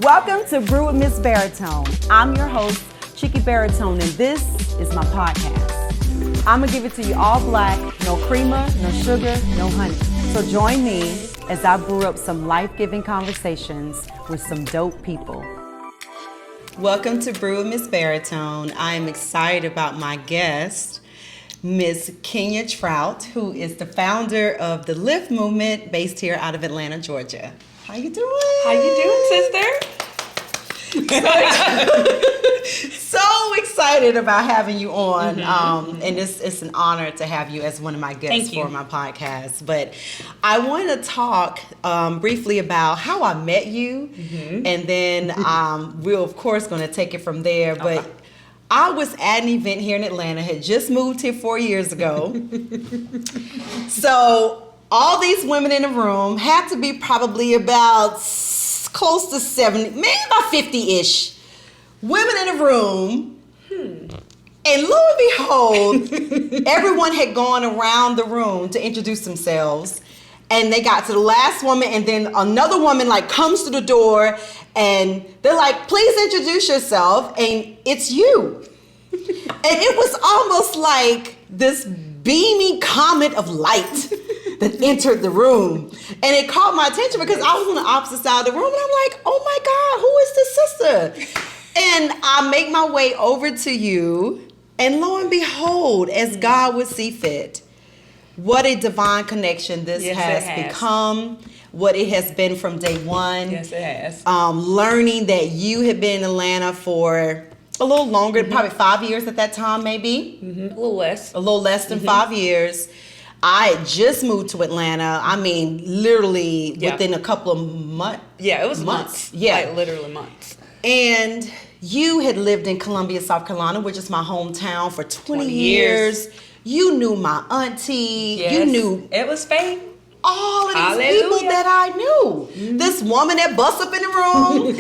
Welcome to Brew with Miss Baritone. I'm your host, Chicky Baritone, and this is my podcast. I'm gonna give it to you all black, no creamer, no sugar, no honey. So join me as I brew up some life-giving conversations with some dope people. Welcome to Brew with Miss Baritone. I am excited about my guest, Miss Kenya Trout, who is the founder of the Lyft Movement based here out of Atlanta, Georgia. How you doing? How you doing, sister? So excited about having you on, and it's an honor to have you as one of my guests for my podcast. But I want to talk briefly about how I met you, and then we're of course going to take it from there. But I was at an event here in Atlanta, had just moved here 4 years ago. So all these women in the room had to be probably about close to 70, maybe about 50-ish women in the room. And lo and behold, everyone had gone around the room to introduce themselves. And they got to the last woman, and then another woman like comes to the door, and they're like, "Please introduce yourself," and it's you. And it was almost like this beaming comet of light that entered the room. And it caught my attention because I was on the opposite side of the room, and I'm like, "Oh my God, who is this sister?" And I make my way over to you, and lo and behold, as God would see fit, what a divine connection this has become, what it has been from day one. Yes, it has. Learning that you had been in Atlanta for a little longer, probably 5 years at that time, maybe. A little less. A little less than 5 years. I had just moved to Atlanta. I mean, literally within a couple of months. Yeah, it was months. Yeah. Like literally months. And you had lived in Columbia, South Carolina, which is my hometown, for 20 years. You knew my auntie. Yes. You knew it was fate. All of these people that I knew. This woman that busts up in the room,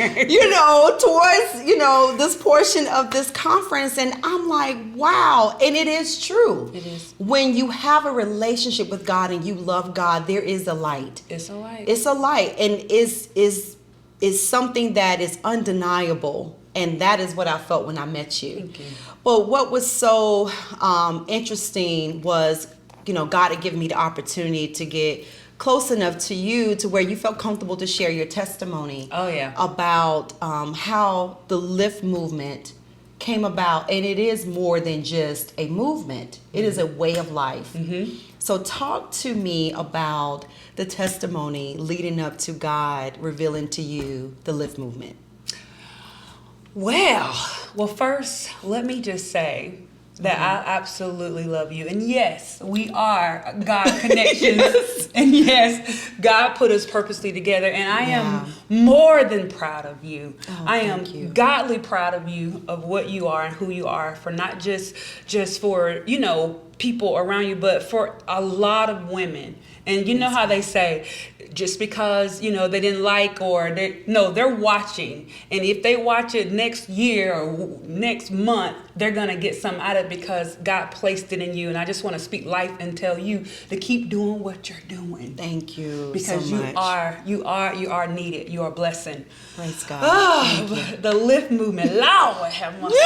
towards, this portion of this conference. And I'm like, wow. And it is true. It is. When you have a relationship with God and you love God, there is a light. It's a light. It's a light. And is something that is undeniable. And that is what I felt when I met you. Thank you. But what was so interesting was, God had given me the opportunity to get close enough to you to where you felt comfortable to share your testimony. Oh, yeah. About how the Lyft movement came about. And it is more than just a movement. It is a way of life. So talk to me about the testimony leading up to God revealing to you the Lyft movement. Well, first, let me just say that I absolutely love you. And yes, we are God connections. And yes, God put us purposely together. And I am more than proud of you. I am godly proud of you, of what you are and who you are, for not just for, people around you, but for a lot of women. And you know how they say, just because, they didn't like they're watching. And if they watch it next year or next month, they're going to get something out of it because God placed it in you. And I just want to speak life and tell you to keep doing what you're doing. Thank you because so much. you are needed. You are a blessing. Praise God. Oh, the Lyft movement. Lord have mercy.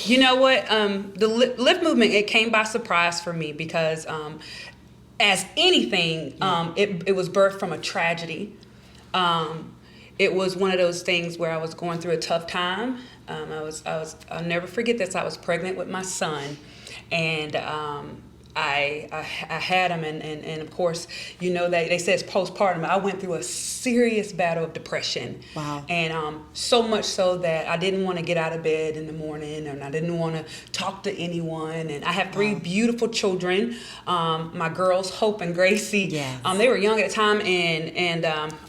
You know what? The Lyft movement, it came by surprise for me because as anything, it was birthed from a tragedy. It was one of those things where I was going through a tough time. I'll never forget this. I was pregnant with my son, and I had him, and of course, they say it's postpartum. I went through a serious battle of depression. Wow. And so much so that I didn't want to get out of bed in the morning, and I didn't want to talk to anyone. And I have three beautiful children. My girls, Hope and Gracie. Yes. They were young at the time, and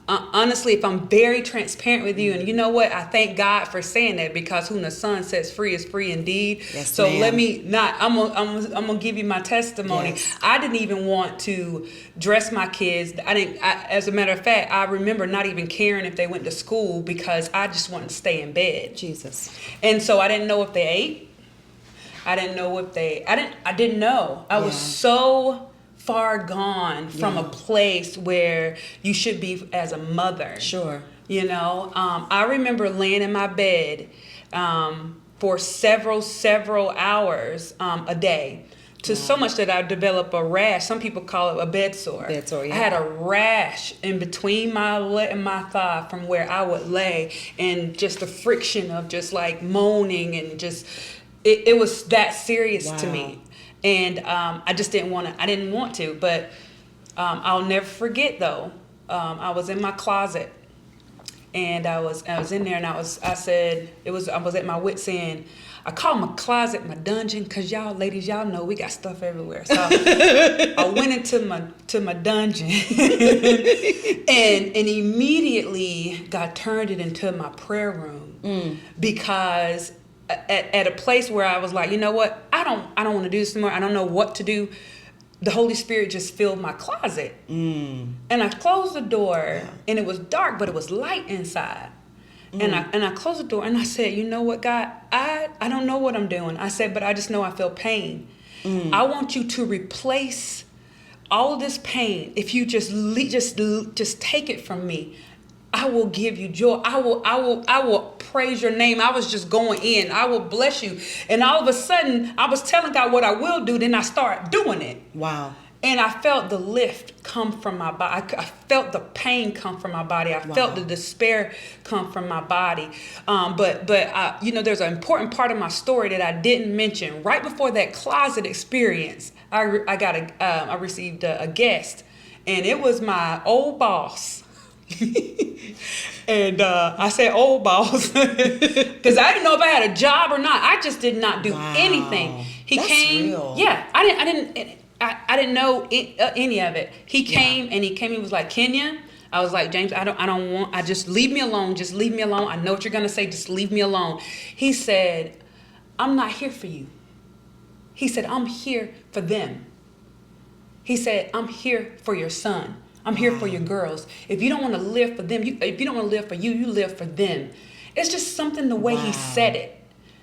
honestly, if I'm very transparent with you, and you know what, I thank God for saying that, because whom the Son sets free is free indeed. Yes, so ma'am. let me not. I'm gonna give you my testimony. Yes. I didn't even want to dress my kids. As a matter of fact, I remember not even caring if they went to school because I just wanted to stay in bed. Jesus. And so I didn't know if they ate. I didn't know if I didn't know. I was so far gone from a place where you should be as a mother. Sure. You know, I remember laying in my bed for several hours a day. To so much that I developed a rash. Some people call it a bed sore. Bed sore, yeah. I had a rash in between my leg and my thigh from where I would lay, and just the friction of just like moaning and just it was that serious to me. And I just didn't want to. I didn't want to, but I'll never forget though. I was in my closet, and I was in there, and I was at my wit's end. I call my closet my dungeon because y'all ladies, y'all know we got stuff everywhere. So I went into my dungeon and immediately God turned it into my prayer room because at a place where I was like, you know what, I don't want to do this anymore. I don't know what to do. The Holy Spirit just filled my closet, and I closed the door, and it was dark, but it was light inside. And I closed the door and I said, you know what, God, I don't know what I'm doing. I said, but I just know I feel pain. I want you to replace all of this pain. If you just take it from me, I will give you joy. I will praise your name. I was just going in. I will bless you. And all of a sudden, I was telling God what I will do. Then I start doing it. Wow. And I felt the lift come from my body. I felt the pain come from my body. I felt the despair come from my body. But there's an important part of my story that I didn't mention. Right before that closet experience, I received a guest, and it was my old boss. And I said old boss because I didn't know if I had a job or not. I just did not do anything. That's came. Real. Yeah, I didn't know any of it. He came and he was like, Kenya. I was like, James, I just leave me alone. Just leave me alone. I know what you're going to say. Just leave me alone. He said, I'm not here for you. He said, I'm here for them. He said, I'm here for your son. I'm here for your girls. If you don't want to live for them, if you don't want to live for you, you live for them. It's just something the way he said it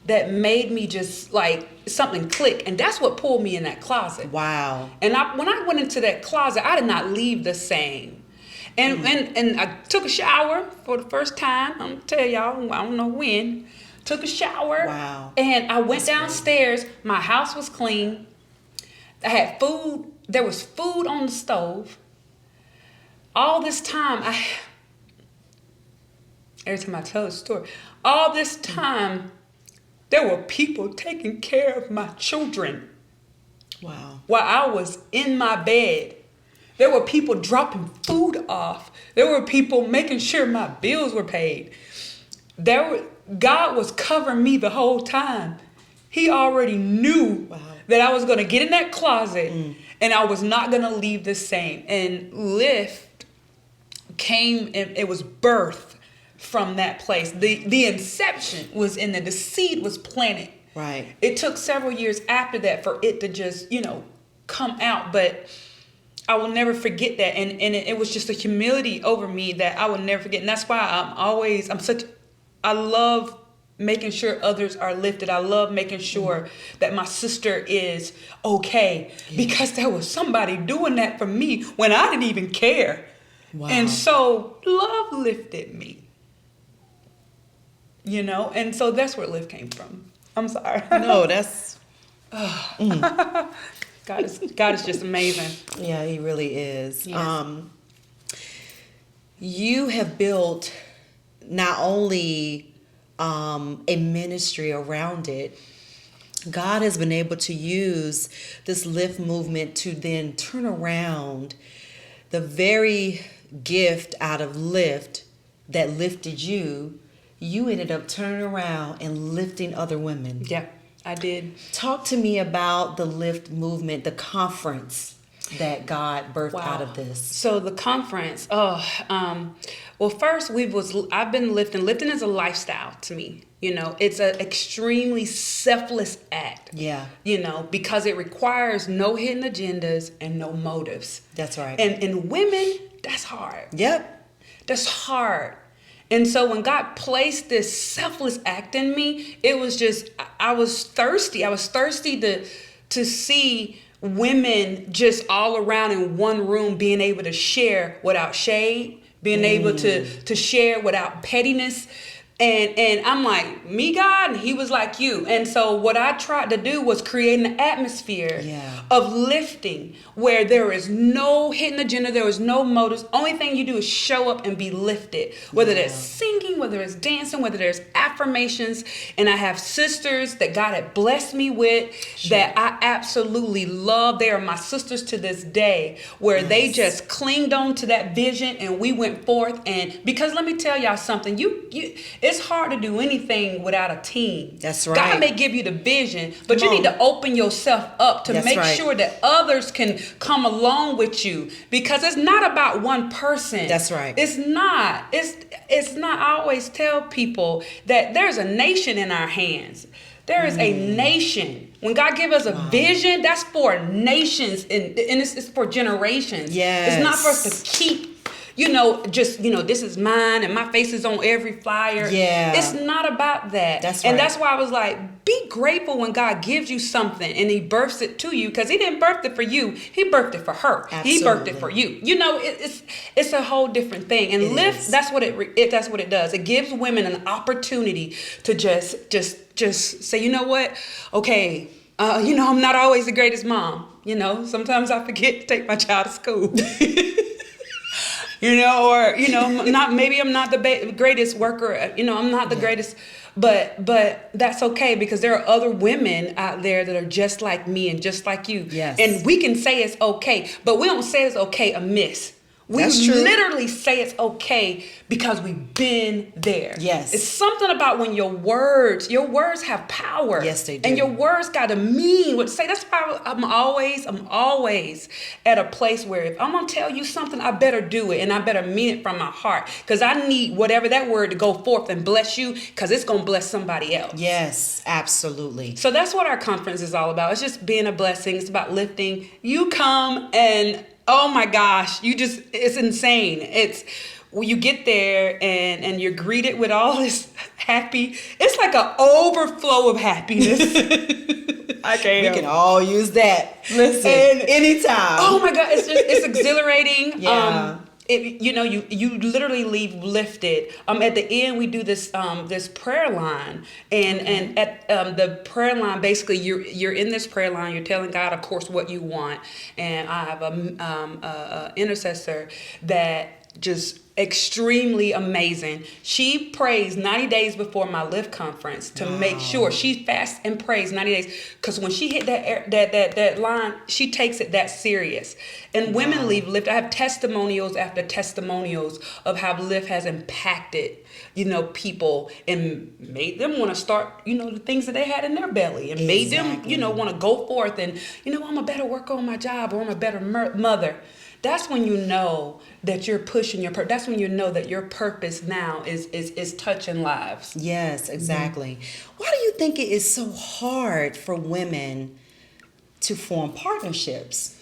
that made me just like something click, and that's what pulled me in that closet. Wow. And when I went into that closet, I did not leave the same. And I took a shower for the first time. I'm gonna tell y'all, I don't know when. Took a shower. Wow. And I went downstairs. Great. My house was clean. I had food. There was food on the stove. All this time, every time I tell the story, all this time, there were people taking care of my children. Wow. While I was in my bed. There were people dropping food off. There were people making sure my bills were paid. God was covering me the whole time. He already knew that I was going to get in that closet and I was not going to leave the same. And Lyft came, and it was birthed from that place. The inception was in there. The seed was planted. Right. It took several years after that for it to just, come out. But I will never forget that. And it was just a humility over me that I will never forget. And that's why I love making sure others are lifted. I love making sure that my sister is okay. Yeah. Because there was somebody doing that for me when I didn't even care. Wow. And so love lifted me, and so that's where Lyft came from. I'm sorry. No, that's God is just amazing. Yeah, he really is. Yes. You have built not only a ministry around it. God has been able to use this Lyft movement to then turn around the very gift out of Lyft that lifted you. You ended up turning around and lifting other women. Yeah, I did. Talk to me about the Lyft movement, the conference that God birthed out of this. So the conference, well, first I've been lifting. Lifting is a lifestyle to me. It's an extremely selfless act. Yeah. Because it requires no hidden agendas and no motives. That's right. And women, that's hard. Yep. That's hard. And so when God placed this selfless act in me, it was just, I was thirsty. I was thirsty to see women just all around in one room being able to share without shade, being able to share without pettiness. And I'm like, me, God? And he was like, you. And so what I tried to do was create an atmosphere of lifting where there is no hidden agenda, there is no motives. Only thing you do is show up and be lifted. Whether there's singing, whether it's dancing, whether there's affirmations. And I have sisters that God had blessed me with that I absolutely love. They are my sisters to this day, where they just clinged on to that vision and we went forth. And because let me tell y'all something, it's hard to do anything without a team. That's right. God may give you the vision, but you need to open yourself up to make sure that others can come along with you, because it's not about one person. That's right. It's not. It's not. I always tell people that there's a nation in our hands. There is a nation. When God gives us a vision, that's for nations and it's for generations. Yes. It's not for us to keep this is mine and my face is on every flyer. Yeah. It's not about that. That's right. And that's why I was like, be grateful when God gives you something and he births it to you, because he didn't birth it for you. He birthed it for her. Absolutely. He birthed it for you. It's a whole different thing. And Lyft, that's what it does. It gives women an opportunity to just say, you know what? Okay, I'm not always the greatest mom. Sometimes I forget to take my child to school. Maybe I'm not the greatest worker. I'm not the greatest, but that's okay, because there are other women out there that are just like me and just like you. Yes. And we can say it's okay, but we don't say it's okay amiss. We literally say it's okay because we've been there. Yes. It's something about when your words have power. Yes, they do. And your words got to mean what to say. That's why I'm always at a place where if I'm going to tell you something, I better do it. And I better mean it from my heart. Because I need whatever that word to go forth and bless you, because it's going to bless somebody else. Yes, absolutely. So that's what our conference is all about. It's just being a blessing. It's about lifting. You come and oh my gosh, it's insane. It's when you get there and you're greeted with all this it's like an overflow of happidness. We can all use that. Listen, anytime. Oh my God, it's exhilarating. Yeah. You literally leave lifted. At the end, we do this prayer line, and at the prayer line, basically you're in this prayer line. You're telling God, of course, what you want, and I have a intercessor that just extremely amazing. She prays 90 days before my Lyft conference to make sure she fasts and prays 90 days, because when she hit that line, she takes it that serious. And women leave Lyft. I have testimonials after testimonials of how Lyft has impacted people and made them want to start the things that they had in their belly, and made them want to go forth and I'm a better worker on my job, or I'm a better mother. That's when you know that you're pushing your purpose. That's when you know that your purpose now is touching lives. Yes, exactly. Why do you think it is so hard for women to form partnerships?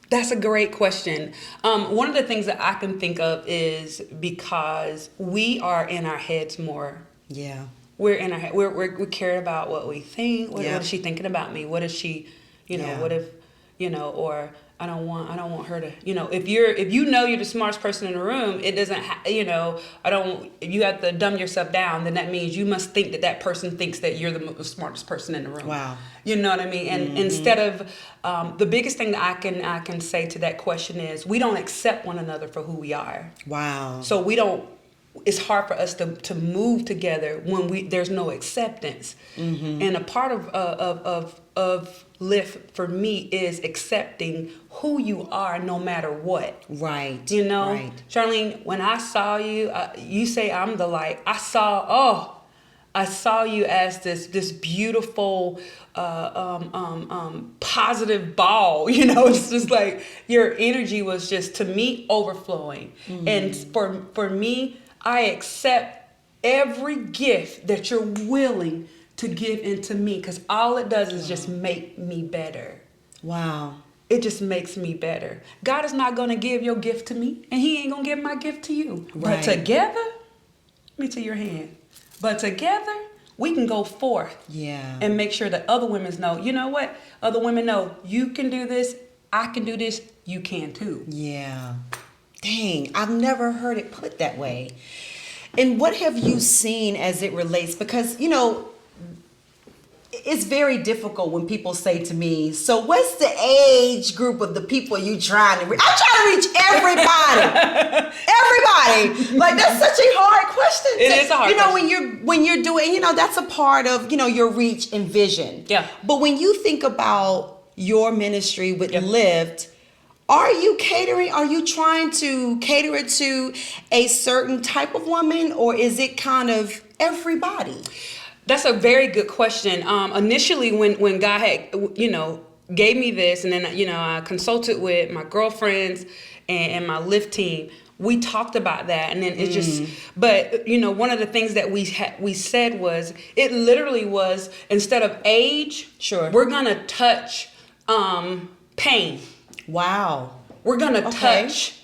That's a great question. One of the things that I can think of is because we are in our heads more. Yeah. We're in our head. We care about what we think. What is she thinking about me? What is she, what if, or I don't want her to, if you're the smartest person in the room, it doesn't, if you have to dumb yourself down, then that means you must think that person thinks that you're the smartest person in the room. Wow. You know what I mean? And instead of, the biggest thing that I can say to that question is, we don't accept one another for who we are. Wow. So it's hard for us to move together when there's no acceptance. Mm-hmm. And a part of Lyft for me is accepting who you are no matter what. Right. Right. Charlene, when I saw you, you say I'm the light. I saw you as this beautiful, positive ball. It's just like your energy was just, to me, overflowing. Mm-hmm. And for me, I accept every gift that you're willing to give into me, because all it does is just make me better. Wow. It just makes me better. God is not going to give your gift to me, and he ain't going to give my gift to you. Right. But together, let me to your hand. But together, we can go forth and make sure that other women know, you know what? Other women know you can do this, I can do this, you can too. Yeah. Dang, I've never heard it put that way. And what have you seen as it relates? Because, you know, it's very difficult when people say to me, so what's the age group of the people you trying to reach? I'm trying to reach everybody. Everybody. Like, that's such a hard question. It is a hard question. You know, when you're doing, you know, that's a part of, you know, your reach and vision. Yeah. But when you think about your ministry with Lyft, are you trying to cater it to a certain type of woman, or is it kind of everybody? That's a very good question. Initially, when God had, you know, gave me this, and then, you know, I consulted with my girlfriends and my Lyft team, we talked about that, and then it just, but, you know, one of the things that we said was, it literally was, instead of age, we're going to touch pain. Wow. We're going to touch,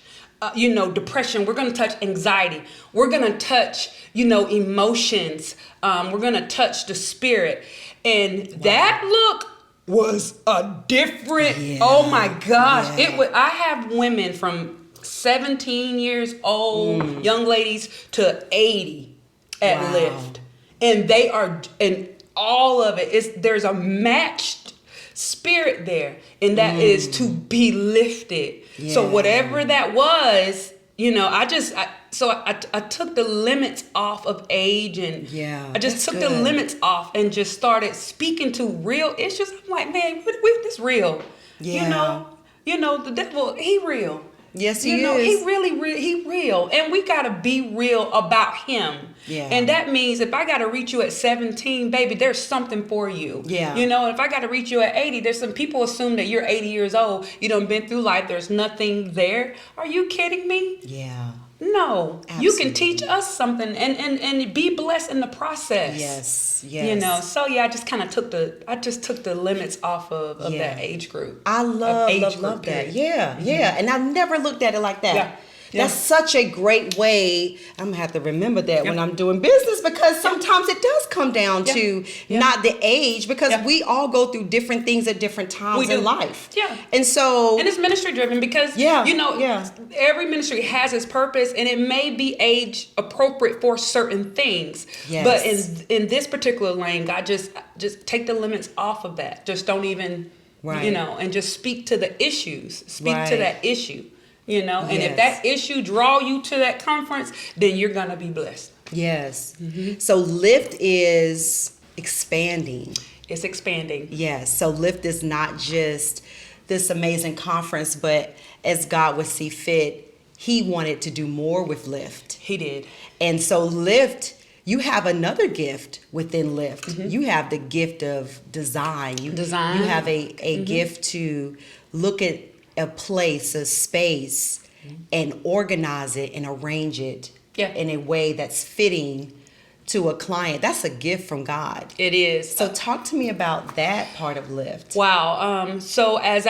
you know, depression. We're going to touch anxiety. We're going to touch, you know, emotions. We're going to touch the spirit. And that look was a different, oh my gosh. Yeah. I have women from 17 years old, young ladies, to 80 at Lyft. And they are, and all of it is, there's a matched spirit there, and that is to be lifted. So whatever that was, you know, I took the limits off of age, and I just took the limits off and just started speaking to real issues. I'm like, man, this real. You know, the devil, he real. Yes, he is. You know, he real. And we got to be real about him. Yeah. And that means if I got to reach you at 17, baby, there's something for you. Yeah. You know, if I got to reach you at 80, there's some people assume that you're 80 years old. You done been through life. There's nothing there. Are you kidding me? Yeah. No. Absolutely. You can teach us something and be blessed in the process. Yes. You know, so I just kind of took the limits off of that age group. I love that. Yeah. And I never looked at it like that. Yeah. That's such a great way. I'm going to have to remember that when I'm doing business, because sometimes it does come down to not the age, because we all go through different things at different times in life. Yeah. And it's ministry driven, because, you know, every ministry has its purpose, and it may be age appropriate for certain things. Yes. But in this particular lane, God just take the limits off of that. Just don't even, you know, and just speak to the issues. Speak to that issue. You know, and if that issue draw you to that conference, then you're going to be blessed. Yes. Mm-hmm. So Lyft is expanding. It's expanding. Yes. So Lyft is not just this amazing conference, but as God would see fit, he wanted to do more with Lyft. He did. And so Lyft, you have another gift within Lyft. Mm-hmm. You have the gift of design. You have a gift to look at a place, a space, and organize it and arrange it in a way that's fitting to a client. That's a gift from God. It is. So talk to me about that part of Lyft. Wow. So as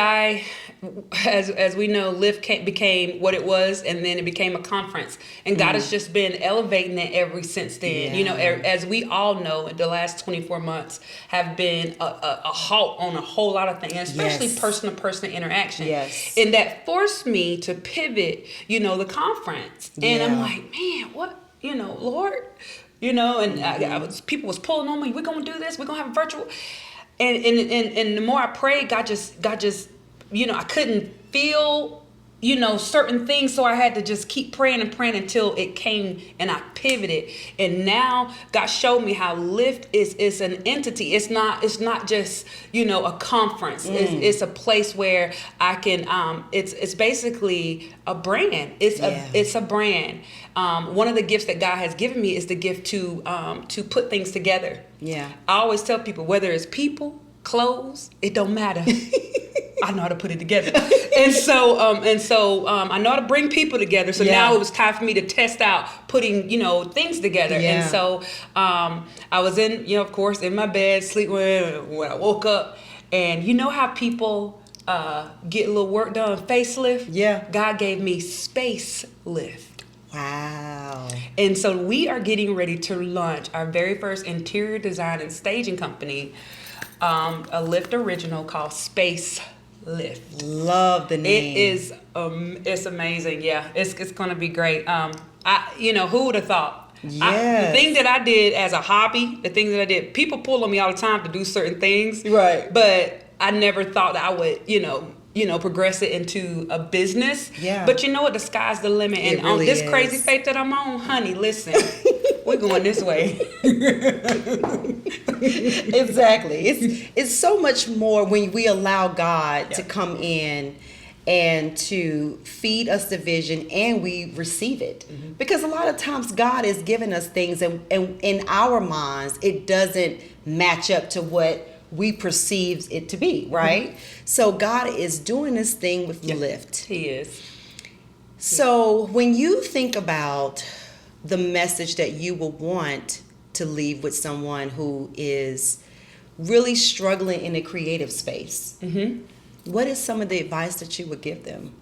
we know, Lyft became what it was, and then it became a conference. And God has just been elevating it ever since then. Yeah. You know, as we all know, the last 24 months have been a halt on a whole lot of things, especially person-to-person interaction. Yes. And that forced me to pivot, you know, the conference. And I'm like, man, what, you know, Lord, you know, and people was pulling on me. We're going to do this. We're going to have a virtual. And the more I prayed, God just, you know, I couldn't feel, you know, certain things. So I had to just keep praying until it came, and I pivoted. And now God showed me how Lyft is an entity. It's not just, you know, a conference. It's a place where I can, it's basically a brand. It's a brand. One of the gifts that God has given me is the gift to put things together. Yeah. I always tell people, whether it's people, clothes, it don't matter. I know how to put it together. And so I know how to bring people together. So now it was time for me to test out putting, you know, things together. Yeah. And so I was in, you know, of course, in my bed, sleeping when I woke up. And you know how people get a little work done, facelift? Yeah. God gave me space lift. Wow. And so we are getting ready to launch our very first interior design and staging company, a Lyft original called Space Lyft. Love the name. It is, it's amazing. Yeah, it's gonna be great. Who would have thought? Yes. The thing that I did as a hobby, the things that I did, people pull on me all the time to do certain things. Right. But I never thought that I would, progress it into a business. Yeah. But you know what? The sky's the limit. It And really on this is. crazy faith that I'm on, honey, listen, we're going this way. Exactly. It's so much more when we allow God to come in and to feed us the vision and we receive it. Mm-hmm. Because a lot of times God is giving us things and in our minds it doesn't match up to what we perceive it to be, right? Mm-hmm. So God is doing this thing with Lyft. He is. So when you think about the message that you will want to leave with someone who is really struggling in a creative space, what is some of the advice that you would give them?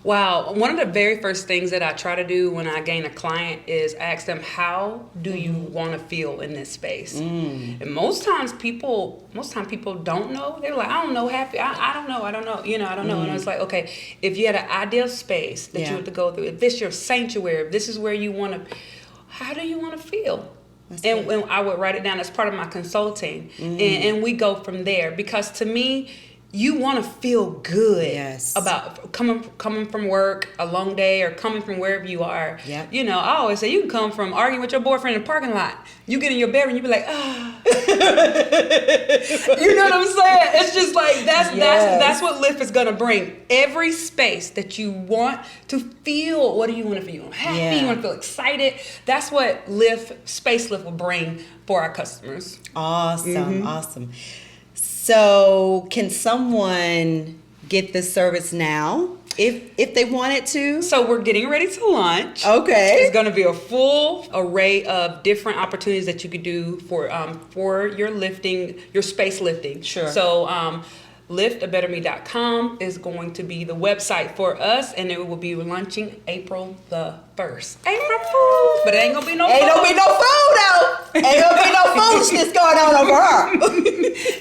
Wow. One of the very first things that I try to do when I gain a client is ask them, how do you want to feel in this space? And most times people don't know. They're like, I don't know, happy. I don't know. I don't know. I don't know. And it's like, okay, if you had an ideal space that you have to go through, if this is your sanctuary, if this is where you want to, how do you want to feel? And I would write it down as part of my consulting. And we go from there, because to me, you want to feel good about coming from work, a long day, or coming from wherever you are. Yep. I always say you can come from arguing with your boyfriend in the parking lot. You get in your bedroom, you be like, ah. You know what I'm saying? It's just like that's what Lyft is gonna bring. Every space that you want to feel. What do you want to feel? You want happy? You want to feel excited? That's what Space Lyft will bring for our customers. Awesome, awesome. So can someone get this service now if they wanted to? So we're getting ready to launch. Okay. It's going to be a full array of different opportunities that you could do for your lifting, your space lifting. Sure. So liftabetterme.com is going to be the website for us, and it will be launching April the 1st. April Fools! But it ain't gonna be no food. Ain't gonna be no food though. Ain't gonna be no foolishness going on over here.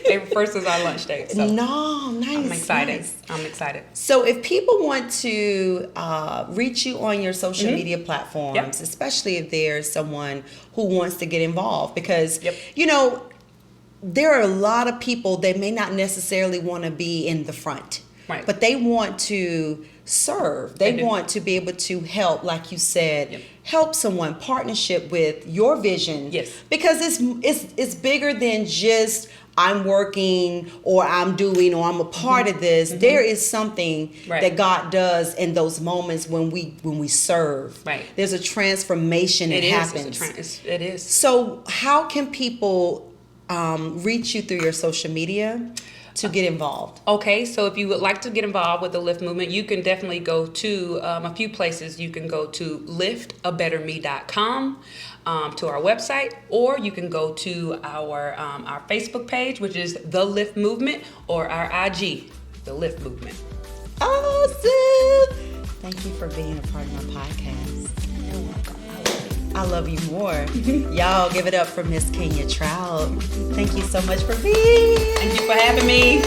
April 1st is our launch date. So no, nice. I'm excited. Nice. I'm excited. So if people want to reach you on your social media platforms, especially if there's someone who wants to get involved, because there are a lot of people that may not necessarily want to be in the front, right? But they want to serve. They want to be able to help, like you said, help someone, partnership with your vision. Yes. Because it's bigger than just I'm working or I'm doing or I'm a part of this. There is something that God does in those moments when we serve. Right. There's a transformation that happens. It is. So how can people reach you through your social media to get involved? Okay, so if you would like to get involved with the Lyft Movement, you can definitely go to a few places. You can go to liftabetterme.com, to our website, or you can go to our Facebook page, which is the Lyft Movement, or our IG, the Lyft Movement. Awesome! Thank you for being a part of my podcast. You're welcome. I love you more. Y'all give it up for Miss Kenya Trout. Thank you so much for being. Thank you for having me.